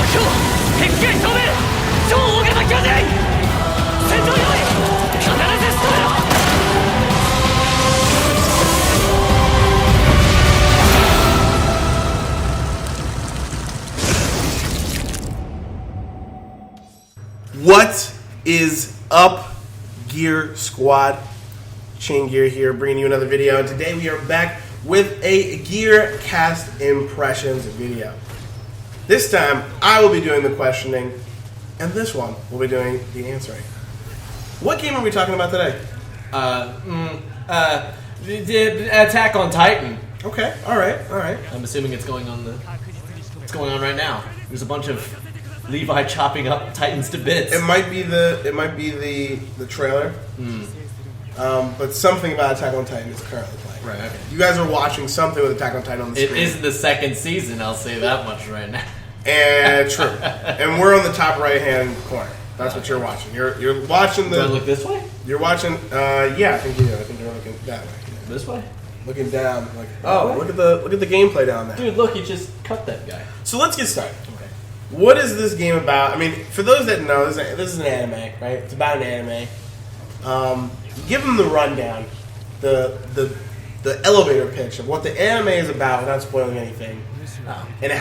標敵機正面超大型巨人戦場用意必ず仕留めろ What is up, Gear Squad? Chaingear here, bringing you another video, and today we are back with a GearCast impressions video. This time, I will be doing the questioning, and this one will be doing the answering. What game are we talking about today? The Attack on Titan. Okay, all right. I'm assuming it's going on right now. There's a bunch of Levi chopping up Titans to bits. It might be the trailer. But something about Attack on Titan is currently playing. Right, okay. You guys are watching something with Attack on Titan on the screen. It is the second season, I'll say that much right now. And true. And we're on the top right-hand corner. That's what you're watching. You're watching the... Do I look this way? You're watching... yeah, I think you do. I think you're looking that way. This way? Looking down. Like, oh, look at the gameplay down there. Dude, look, he just cut that guy. So let's get started. Okay. What is this game about? I mean, for those that know, this is an anime, right? It's about an anime. Give them the rundown, the elevator pitch of what the anime is about without spoiling anything. And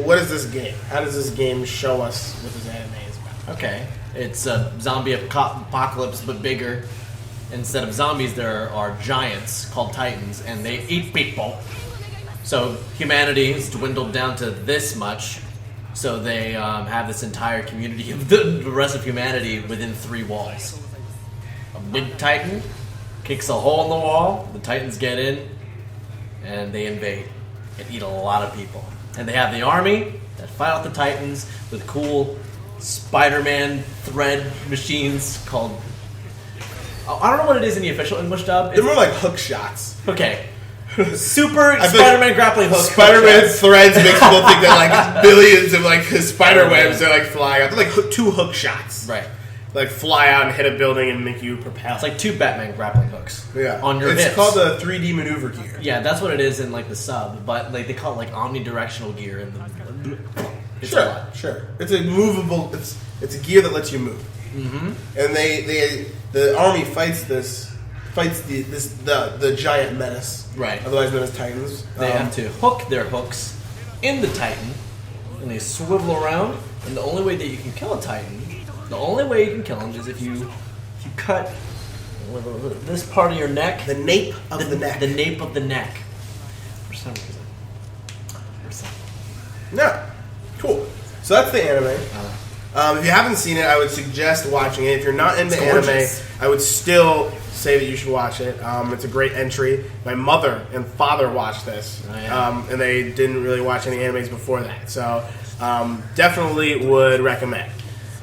what is this game? How does this game show us what this anime is about? Okay. It's a zombie apocalypse, but bigger. Instead of zombies, there are giants called Titans, and they eat people. So humanity has dwindled down to this much. So they have this entire community of the rest of humanity within 3 walls. A big Titan kicks a hole in the wall, the Titans get in, and they invade and eat a lot of people. And they have the army that fight off the Titans with cool Spider-Man thread machines called... I don't know what it is in the official English dub. They're more like hook shots. Okay. Super Spider-Man grappling hook. Spider-Man threads makes people think that like billions of like spider webs are like flying out. They're like 2 hook shots. Right. Like fly out and hit a building and make you propel. It's like 2 Batman grappling hooks. Yeah. On your hips. It's called the 3D maneuver gear. Yeah, that's what it is in like the sub, but like they call it like omnidirectional gear in the. It's a lot. Sure. It's a movable. It's a gear that lets you move. Mm-hmm. And the army fights the giant menace. Right. Otherwise known as Titans. They have to hook their hooks in the Titan, and they swivel around. And the only way that you can kill a Titan, the only way you can kill him is if you cut this part of your neck, the nape of the neck, the nape of the neck. For some reason. Yeah. Cool. So that's the anime. If you haven't seen it, I would suggest watching it. If you're not into anime, I would still say that you should watch it. It's a great entry. My mother and father watched this, and they didn't really watch any animes before that. So definitely would recommend.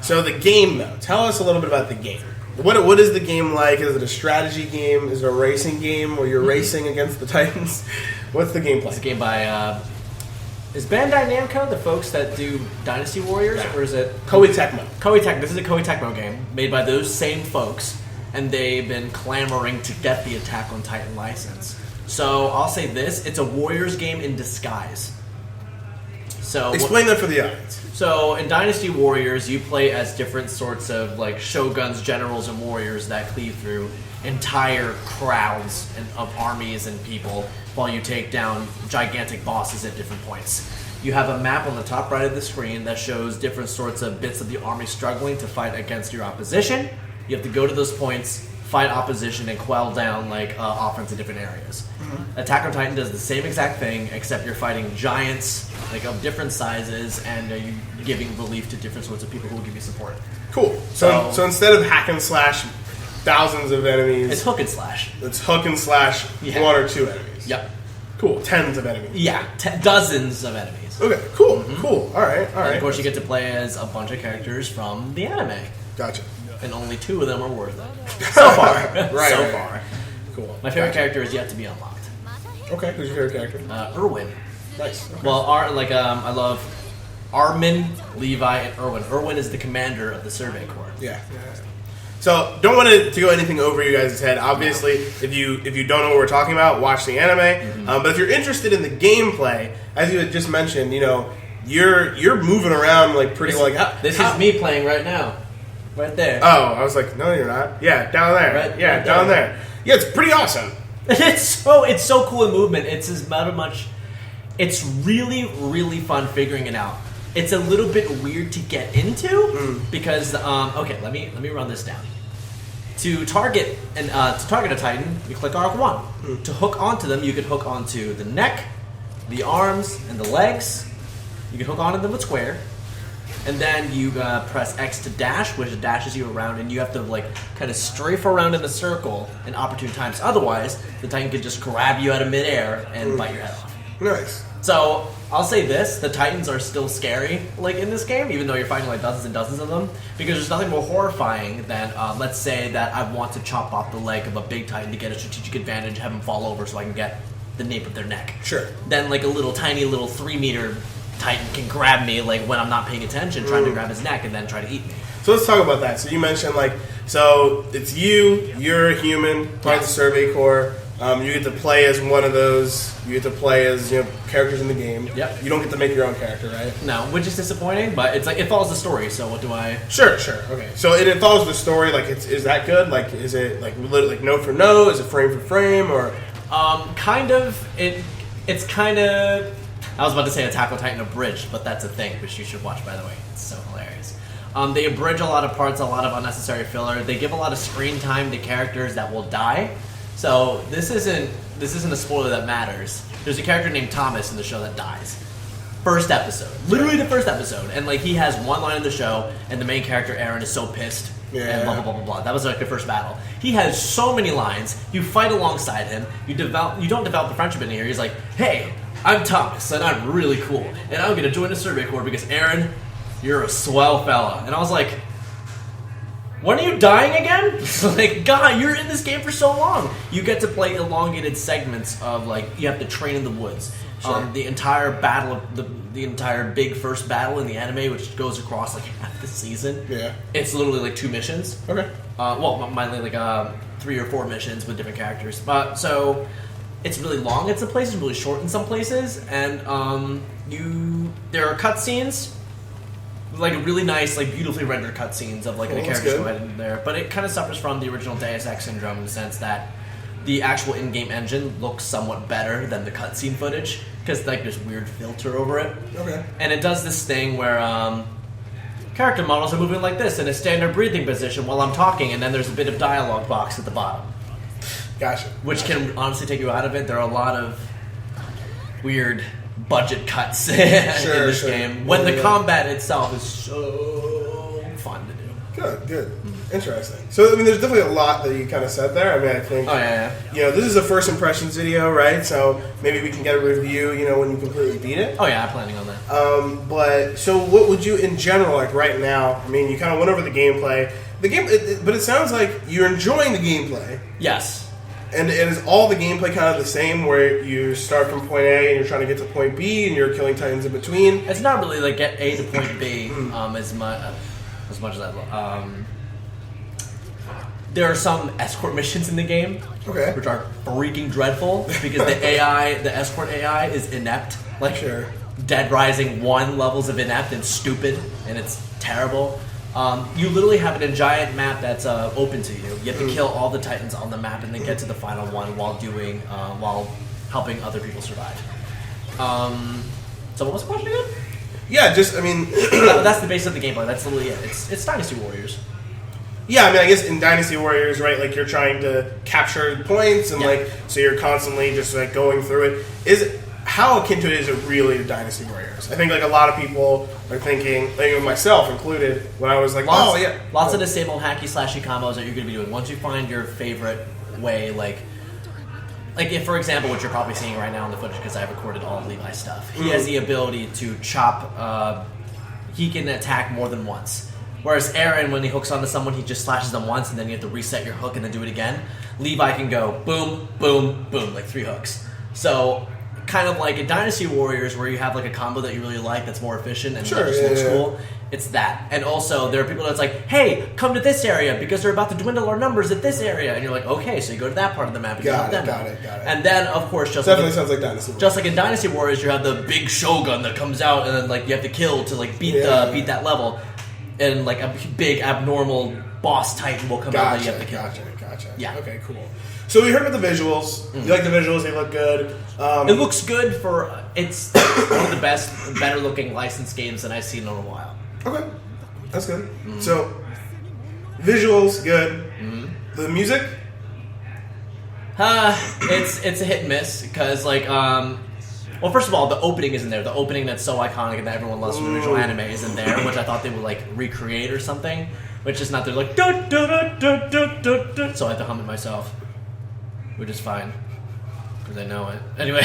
So the game, though. Tell us a little bit about the game. What is the game like? Is it a strategy game? Is it a racing game where you're racing against the Titans? What's the gameplay? It's a game by... Is Bandai Namco the folks that do Dynasty Warriors, or is it Koei Tecmo? Koei Tecmo. This is a Koei Tecmo game made by those same folks, and they've been clamoring to get the Attack on Titan license. So I'll say this: it's a Warriors game in disguise. So explain that for the audience. So in Dynasty Warriors, you play as different sorts of like shoguns, generals, and warriors that cleave through entire crowds of armies and people while you take down gigantic bosses at different points. You have a map on the top right of the screen that shows different sorts of bits of the army struggling to fight against your opposition. You have to go to those points, fight opposition, and quell down like offense in different areas. Mm-hmm. Attack on Titan does the same exact thing, except you're fighting giants like of different sizes, and you're giving relief to different sorts of people who will give you support. Cool. So instead of hack and slash thousands of enemies, it's hook and slash. It's hook and slash 1 or 2 enemies. Yep. Cool. Tens of enemies. Yeah, dozens of enemies. Okay, cool. Mm-hmm. Cool. All right. And of course, you get to play as a bunch of characters from the anime. Gotcha. And only 2 of them are worth it. So far. Right. So far. Cool. My favorite character is yet to be unlocked. Okay, who's your favorite character? Irwin. Nice. Okay. Well, I love Armin, Levi, and Irwin. Irwin is the commander of the Survey Corps. Yeah. So, don't want to go anything over you guys' head. Obviously, if you don't know what we're talking about, watch the anime. Mm-hmm. But if you're interested in the gameplay, as you had just mentioned, you're moving around like pretty This is me playing right now. Right there. Oh, I was like, no, you're not. Yeah, down there. Right down there. Yeah, it's pretty awesome. It's so cool in movement. It's as much. It's really, really fun figuring it out. It's a little bit weird to get into because okay, let me run this down. To target a Titan, you click R1. To hook onto them, you can hook onto the neck, the arms, and the legs. You can hook onto them with square. And then you press X to dash, which dashes you around, and you have to like kind of strafe around in a circle in opportune times. Otherwise, the Titan could just grab you out of midair and bite your head off. Nice. So I'll say this: the Titans are still scary, like in this game, even though you're fighting like dozens and dozens of them. Because there's nothing more horrifying than, let's say that I want to chop off the leg of a big Titan to get a strategic advantage, have them fall over so I can get the nape of their neck. Sure. Then like a tiny little 3-meter Titan can grab me like when I'm not paying attention, trying to grab his neck and then try to eat me. So let's talk about that. So you mentioned so it's you're a human, part of the Survey Corps. You get to play as one of those. You get to play as characters in the game. Yep. You don't get to make your own character, right? No, which is disappointing, but it's like it follows the story. So what do I? Sure. Okay. So it follows the story. Like, is that good? Like, is it like note for note? Is it frame for frame? Or kind of. It's kind of. I was about to say Attack on Titan abridged, but that's a thing, which you should watch, by the way. It's so hilarious. They abridge a lot of parts, a lot of unnecessary filler. They give a lot of screen time to characters that will die. So this isn't a spoiler that matters. There's a character named Thomas in the show that dies. First episode. Literally the first episode. And like he has one line in the show, and the main character, Aaron, is so pissed. Yeah. And blah, blah, blah, blah, blah. That was like the first battle. He has so many lines. You fight alongside him. You don't develop the friendship in here. He's like, hey, I'm Thomas, and I'm really cool, and I'm going to join the Survey Corps because, Aaron, you're a swell fella. And I was like, when are you dying again? Like, God, you're in this game for so long. You get to play elongated segments of, like, you have to train in the woods. Sure. The entire battle, the entire big first battle in the anime, which goes across, like, half the season. Yeah. It's literally, like, 2 missions. Okay. Mainly, like, 3 or 4 missions with different characters. So it's really long in some places, really short in some places, and there are cutscenes, like really nice, like beautifully rendered cutscenes of like the characters go ahead in there. But it kind of suffers from the original Deus Ex syndrome in the sense that the actual in-game engine looks somewhat better than the cutscene footage because like there's weird filter over it. Okay. And it does this thing where character models are moving like this in a standard breathing position while I'm talking, and then there's a bit of dialogue box at the bottom. Gotcha. Which can honestly take you out of it. There are a lot of weird budget cuts in this game. When the combat itself is so fun to do. Good. Interesting. So, I mean, there's definitely a lot that you kind of said there. I mean, I think, this is a first impressions video, right? So maybe we can get a review, when you completely beat it. Oh, yeah, I'm planning on that. But, so what would you, in general, like right now, I mean, you kind of went over the gameplay. But it sounds like you're enjoying the gameplay. Yes. And is all the gameplay kind of the same, where you start from point A and you're trying to get to point B and you're killing Titans in between? It's not really like get A to point B as much as that. There are some escort missions in the game, which are freaking dreadful because the escort AI is inept. Like Dead Rising 1 levels of inept and stupid, and it's terrible. You literally have a giant map that's open to you. You have to kill all the Titans on the map and then get to the final one while helping other people survive. So what was the question again? Yeah, that's the base of the gameplay. That's literally it. It's Dynasty Warriors. Yeah, I mean, I guess in Dynasty Warriors, right, like you're trying to capture points and so you're constantly just like going through it. How akin to it is it really to Dynasty Warriors? I think like a lot of people are thinking, like myself included, when I was like, lots of disabled hacky slashy combos that you're going to be doing. Once you find your favorite way, like if, for example, what you're probably seeing right now in the footage, because I recorded all of Levi's stuff, he has the ability to chop, he can attack more than once. Whereas Aaron, when he hooks onto someone, he just slashes them once, and then you have to reset your hook and then do it again. Levi can go boom, boom, boom, like 3 hooks. So kind of like in Dynasty Warriors where you have like a combo that you really like that's more efficient and Sure, just looks yeah. cool. It's that. And also there are people that's like, hey, come to this area because they're about to dwindle our numbers at this area. And you're like, okay, so you go to that part of the map and you help them out. Got it. And then, of course, Definitely sounds like Dynasty Warriors. just like in Dynasty Warriors, you have the big Shogun that comes out and then like you have to kill to like beat that level. And like a big abnormal boss titan will come out that you have to kill. Gotcha. Yeah. Okay, cool. So we heard about the visuals. You like the visuals? They look good. It looks good for... It's one of the better looking licensed games that I've seen in a while. Okay. That's good. So, visuals, good. The music? It's a hit and miss because like well, first of all, the opening isn't there. The opening that's so iconic and that everyone loves from the original anime isn't there, which I thought they would like recreate or something, which is not. They're like da, da, da, da, da, da, da. So I have to hum it myself, which is fine because I know it. Anyway,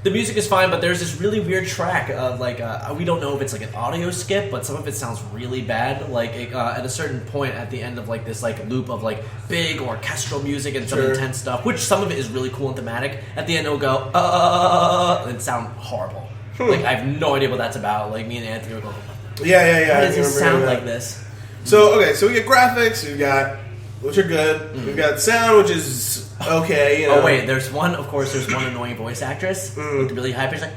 the music is fine, but there's this really weird track of like we don't know if it's like an audio skip, but some of it sounds really bad. Like at a certain point at the end of like this like loop of like big orchestral music and some intense stuff, which some of it is really cool and thematic. At the end it'll go and sound horrible. Like I have no idea what that's about. Like me and Anthony were going, Yeah. why does it sound like this? So we get graphics. We've got which are good. We've got sound, which is okay. You know. Oh wait, there's one annoying voice actress with really high pitch, like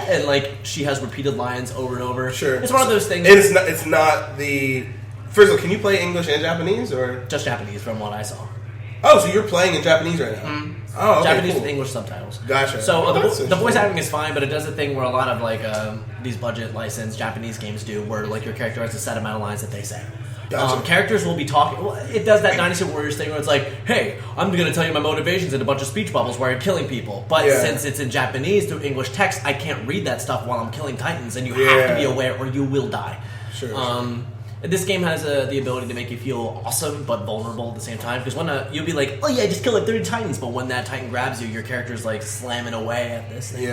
and like she has repeated lines over and over. Sure, it's one of those things. And it's not the. First of all, can you play English and Japanese or just Japanese from what I saw? Oh, so you're playing in Japanese right now? Oh, okay, Japanese cool. with English subtitles. Gotcha. So the voice acting is fine, but it does a thing where a lot of like these budget licensed Japanese games do, where like your character has a set amount of lines that they say. Gotcha. Characters will be talking. Well, it does that Dynasty Warriors thing where it's like, "Hey, I'm going to tell you my motivations in a bunch of speech bubbles while you're killing people." But since it's in Japanese through English text, I can't read that stuff while I'm killing Titans, and you have to be aware, or you will die. Sure. This game has the ability to make you feel awesome but vulnerable at the same time. Because when you'll be like, "Oh yeah, just kill like 30 Titans," but when that Titan grabs you, your character's like slamming away at this thing.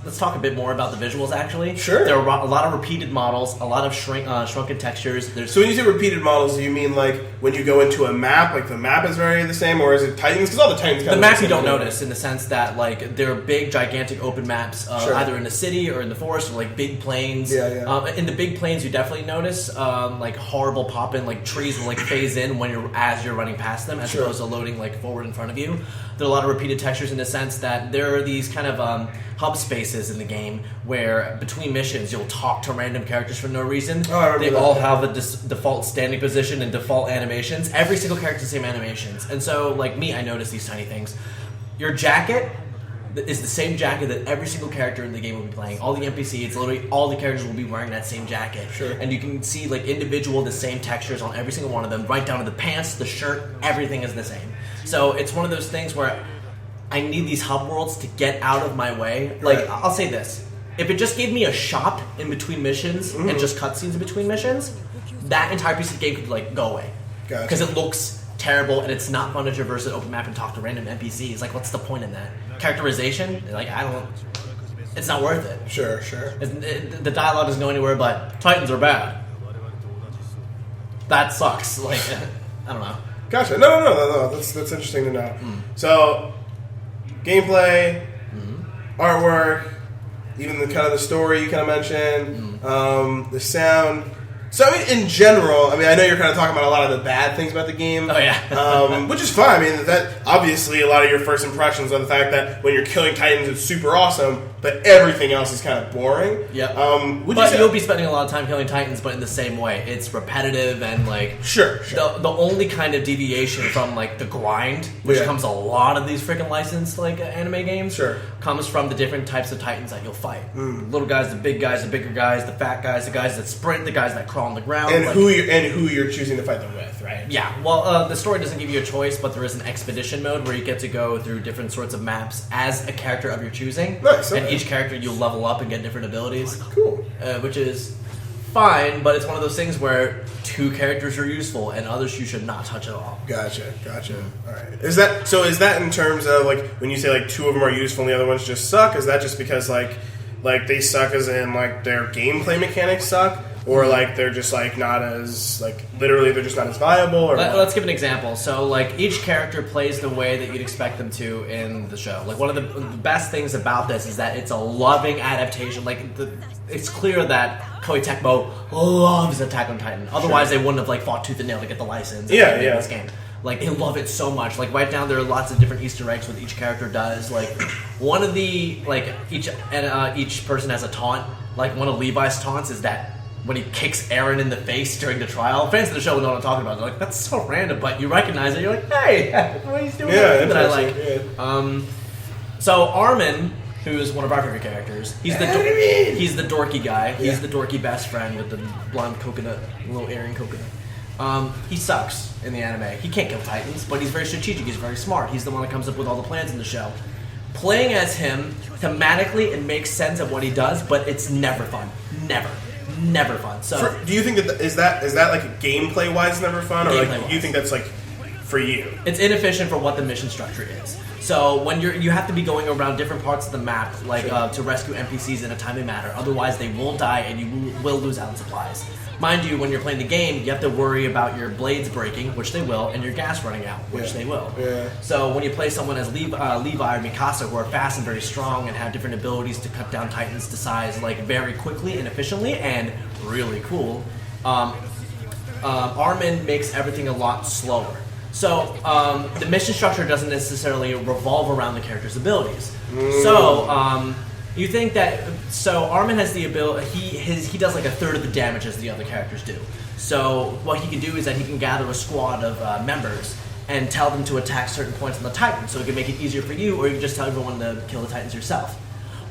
Let's talk a bit more about the visuals. Actually, sure. There are a lot of repeated models, a lot of shrunken textures. So when you say repeated models, do you mean like when you go into a map, like the map is very the same, or is it Titans? Because all the Titans. The map you don't notice in the sense that like they're big, gigantic open maps, either in the city or in the forest, or like big plains. In the big plains, you definitely notice like horrible pop-in, like trees will like phase in as you're running past them, as opposed to loading like forward in front of you. There are a lot of repeated textures in the sense that there are these kind of hub spaces in the game where between missions you'll talk to random characters for no reason. They all have a default standing position and default animations. Every single character has the same animations, and so like me, I notice these tiny things. Your jacket is the same jacket that every single character in the game will be playing. All the NPCs, literally all the characters will be wearing that same jacket. And you can see like the same textures on every single one of them, right down to the pants, the shirt, everything is the same. So it's one of those things where I need these hub worlds to get out of my way. Like, I'll say this. If it just gave me a shop in between missions and just cutscenes in between missions, that entire piece of the game could like go away. Because it looks terrible and it's not fun to traverse an open map and talk to random NPCs. Like, what's the point in that? Characterization? Like, it's not worth it. Sure. The dialogue doesn't go anywhere but Titans are bad. That sucks. Like, I don't know. Gotcha. No. That's interesting to know. So, gameplay, artwork, even the kind of the story you kind of mentioned, the sound. So, I mean, in general, I know you're kind of talking about a lot of the bad things about the game. Oh, yeah. Which is fine. I mean, that obviously a lot of your first impressions are the fact that when you're killing Titans, it's super awesome, but everything else is kind of boring. Yep. But you'll be spending a lot of time killing Titans, but in the same way. It's repetitive and, like... Sure. The only kind of deviation from, like, the grind, which comes a lot of these freaking licensed, like, anime games, comes from the different types of Titans that you'll fight. Little guys, the big guys, the bigger guys, the fat guys, the guys that sprint, the guys that crawl on the ground. And who you're choosing to fight them with, right? Yeah. Well, the story doesn't give you a choice, but there is an expedition mode where you get to go through different sorts of maps as a character of your choosing. Nice. And each character you'll level up and get different abilities. Cool. Which is fine, but it's one of those things where two characters are useful and others you should not touch at all. Gotcha. All right. Is that in terms of like when you say like two of them are useful and the other ones just suck? Is that just because like Like they suck as in like their gameplay mechanics suck, or like they're just like not as like literally they're just not as viable. Or let's give an example. So like each character plays the way that you'd expect them to in the show. Like one of the best things about this is that it's a loving adaptation. Like it's clear that Koei Tecmo loves Attack on Titan. Otherwise, they wouldn't have like fought tooth and nail to get the license. In this game. Like they love it so much. Like right now, there are lots of different Easter eggs what each character does. Like one of the like each person has a taunt. Like one of Levi's taunts is that when he kicks Aaron in the face during the trial. Fans of the show know what I'm talking about. They're like, that's so random, but you recognize it. You're like, hey, what he's doing that I like. Yeah. So Armin, who is one of our favorite characters, he's the dorky guy. He's the dorky best friend with the blonde coconut, little earring coconut. He sucks in the anime. He can't kill Titans, but he's very strategic. He's very smart. He's the one that comes up with all the plans in the show. Playing as him, thematically, it makes sense of what he does, but it's never fun. Never fun. So, do you think that is that like gameplay wise never fun, or like you think that's like for you? It's inefficient for what the mission structure is. So when you have to be going around different parts of the map, like to rescue NPCs in a timely manner. Otherwise, they will die and you will lose out on supplies. Mind you, when you're playing the game, you have to worry about your blades breaking, which they will, and your gas running out, which they will. Yeah. So when you play someone as Levi or Mikasa, who are fast and very strong and have different abilities to cut down Titans to size like very quickly and efficiently and really cool, Armin makes everything a lot slower. So the mission structure doesn't necessarily revolve around the character's abilities. So you think that Armin has the ability. He does like a third of the damage as the other characters do. So what he can do is that he can gather a squad of members and tell them to attack certain points on the Titan. So it can make it easier for you, or you can just tell everyone to kill the Titans yourself.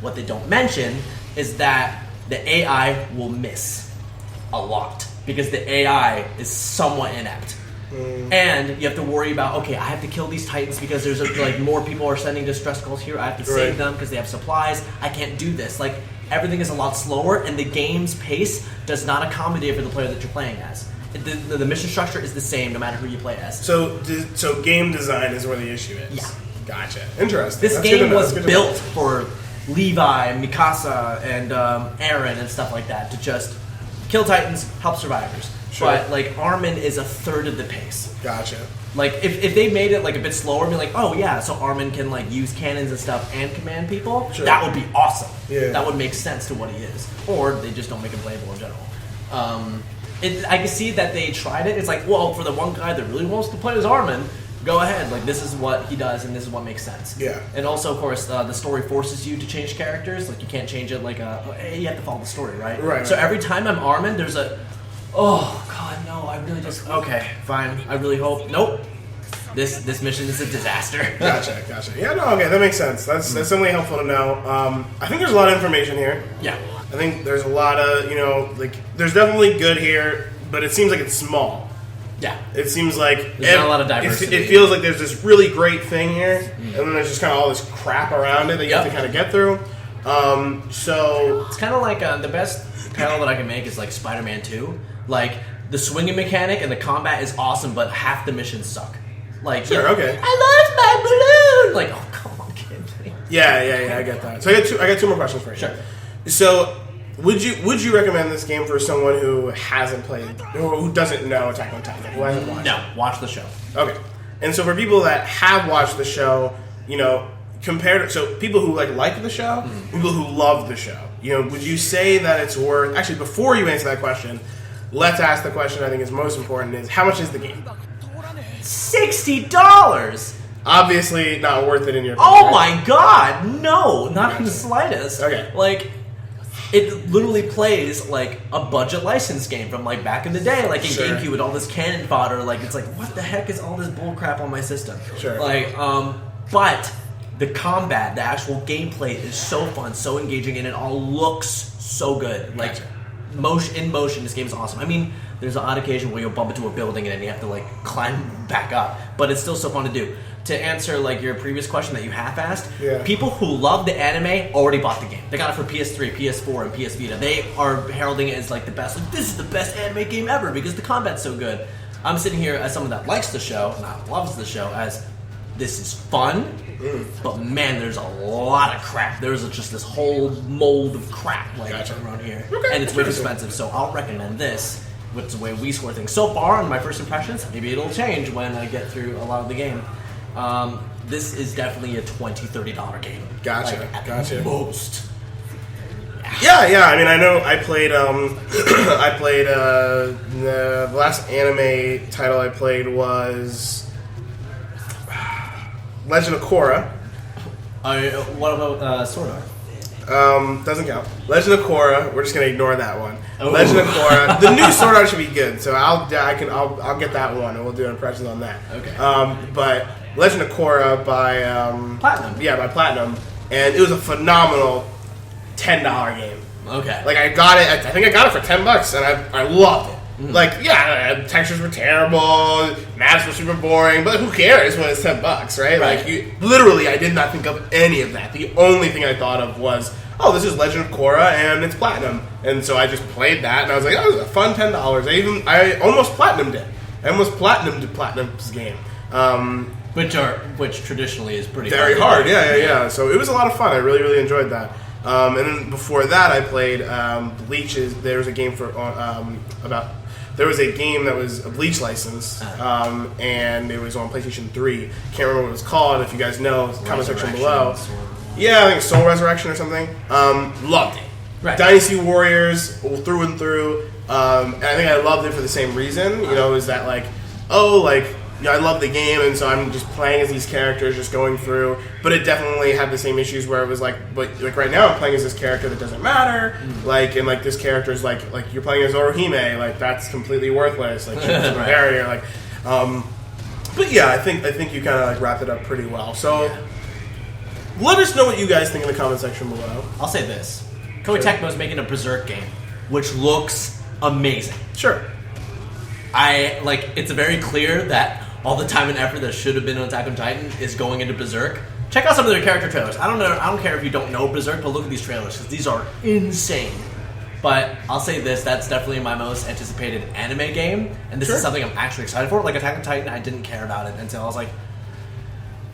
What they don't mention is that the AI will miss a lot because the AI is somewhat inept. And you have to worry about, okay, I have to kill these Titans because there's like more people are sending distress calls here. I have to save them because they have supplies. I can't do this. Like everything is a lot slower, and the game's pace does not accommodate for the player that you're playing as. The mission structure is the same no matter who you play as. So game design is where the issue is. Yeah, gotcha. Interesting. This game was built for Levi, Mikasa, and Aaron and stuff like that to just kill Titans, help survivors. Sure. But like Armin is a third of the pace. Gotcha. Like if they made it like a bit slower, be like, oh yeah, so Armin can like use cannons and stuff and command people. Sure. That would be awesome. Yeah. That would make sense to what he is. Or they just don't make him playable in general. I can see that they tried it. It's like, well, for the one guy that really wants to play as Armin, go ahead. Like this is what he does, and this is what makes sense. Yeah. And also, of course, the story forces you to change characters. Like you can't change it like hey, you have to follow the story, right? Right. So every time I'm Armin, there's a oh god, no! I really just okay, fine. I really hope. Nope. This mission is a disaster. Gotcha. Yeah, no, okay, that makes sense. That's definitely helpful to know. I think there's a lot of information here. Yeah. I think there's a lot of like there's definitely good here, but it seems like it's small. Yeah. It seems like there's not a lot of diversity. It feels like there's this really great thing here, and then there's just kind of all this crap around it that you have to kind of get through. So it's kind of like the best parallel that I can make is like Spider-Man 2. Like the swinging mechanic and the combat is awesome, but half the missions suck. Like sure, okay. I lost my balloon. Like oh come on, kid. Yeah, I get that. So I got two more questions for you. Sure. So would you recommend this game for someone who hasn't played, who doesn't know Attack on Titan, who hasn't watched? No, watch the show. Okay. And so for people that have watched the show, compared to, so people who like the show, people who love the show, would you say that it's worth? Actually, before you answer that question, let's ask the question I think is most important: is how much is the game? $60. Obviously, not worth it in your opinion. Oh my god, no, not in the slightest. Okay, like. It literally plays like a budget license game from like back in the day, like in GameCube with all this cannon fodder. Like it's like, what the heck is all this bullcrap on my system? Sure. Like, but the combat, the actual gameplay is so fun, so engaging, and it all looks so good. Like motion, this game is awesome. I mean, there's an odd occasion where you'll bump into a building and then you have to like climb back up, but it's still so fun to do. To answer like your previous question that you half asked, people who love the anime already bought the game. They got it for PS3, PS4, and PS Vita. They are heralding it as like the best. Like, this is the best anime game ever because the combat's so good. I'm sitting here as someone that likes the show, not loves the show, as this is fun, but man, there's a lot of crap. There's just this whole mold of crap around here, and it's way expensive. So I'll recommend this, which is the way we score things so far on my first impressions. Maybe it'll change when I get through a lot of the game. This is definitely a $20-$30 game. Gotcha. At most. Yeah. I mean, I know I played. The last anime title I played was Legend of Korra. What about Sword Art? Doesn't count. Legend of Korra. We're just gonna ignore that one. Oh. Legend of Korra. The new Sword Art should be good, so I'll get that one, and we'll do impressions on that. Okay. But Legend of Korra by Platinum. Yeah, by Platinum, and it was a phenomenal $10 game. Okay. Like I got it. I think I got it for $10, and I loved it. Like, yeah, textures were terrible, maps were super boring, but who cares when it's $10, right? Like, literally, I did not think of any of that. The only thing I thought of was, oh, this is Legend of Korra, and it's Platinum. And so I just played that, and I was like, oh, it was a fun $10. I almost platinumed it. I almost platinumed Platinum's game. Which traditionally is pretty very hard. Yeah. So it was a lot of fun. I really, really enjoyed that. And then before that, I played Bleach's. There was a game There was a game that was a Bleach license, and it was on PlayStation 3. Can't remember what it was called. If you guys know, comment section below. Yeah, I think Soul Resurrection or something. Loved it. Right. Dynasty Warriors through and through. And I think I loved it for the same reason. You know, is that I love the game, and so I'm just playing as these characters, just going through. But it definitely had the same issues where it was like right now I'm playing as this character that doesn't matter. And this character is like you're playing as Orohime, like that's completely worthless. Like she's a barrier, like. But yeah, I think you kind of wrapped it up pretty well. So let us know what you guys think in the comment section below. I'll say this: Koei Tecmo's making a Berserk game, which looks amazing. Sure. It's very clear that all the time and effort that should have been on Attack on Titan is going into Berserk. Check out some of their character trailers. I don't care if you don't know Berserk, but look at these trailers because these are insane. But I'll say this: that's definitely my most anticipated anime game, and this is something I'm actually excited for. Like Attack on Titan, I didn't care about it until I was like,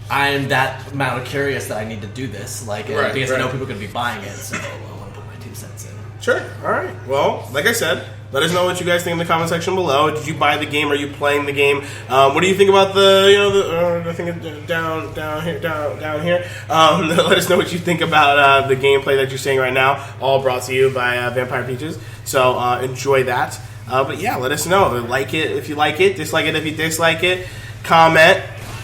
I'm that amount of curious that I need to do this. Because I know people are going to be buying it, so I want to put my 2 cents in. Sure. All right. Well, like I said, let us know what you guys think in the comment section below. Did you buy the game? Are you playing the game? What do you think about the thing down here? Let us know what you think about the gameplay that you're seeing right now. All brought to you by Vampire Peaches. So enjoy that. But yeah, let us know. Like it if you like it. Dislike it if you dislike it. Comment,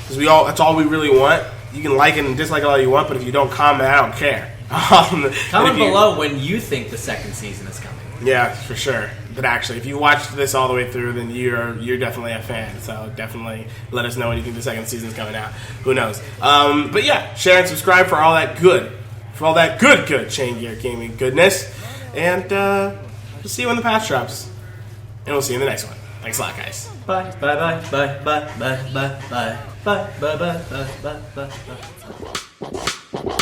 because that's all we really want. You can like it and dislike it all you want, but if you don't comment, I don't care. Comment below when you think the second season is coming. Yeah, for sure. But actually, if you watched this all the way through, then you're definitely a fan. So definitely let us know when you think the second season's coming out. Who knows? But yeah, share and subscribe for all that good Chaingear gaming goodness. And we'll see you when the patch drops. And we'll see you in the next one. Thanks a lot, guys. Bye. Bye. Bye. Bye. Bye. Bye. Bye. Bye. Bye. Bye. Bye. Bye. Bye. Bye.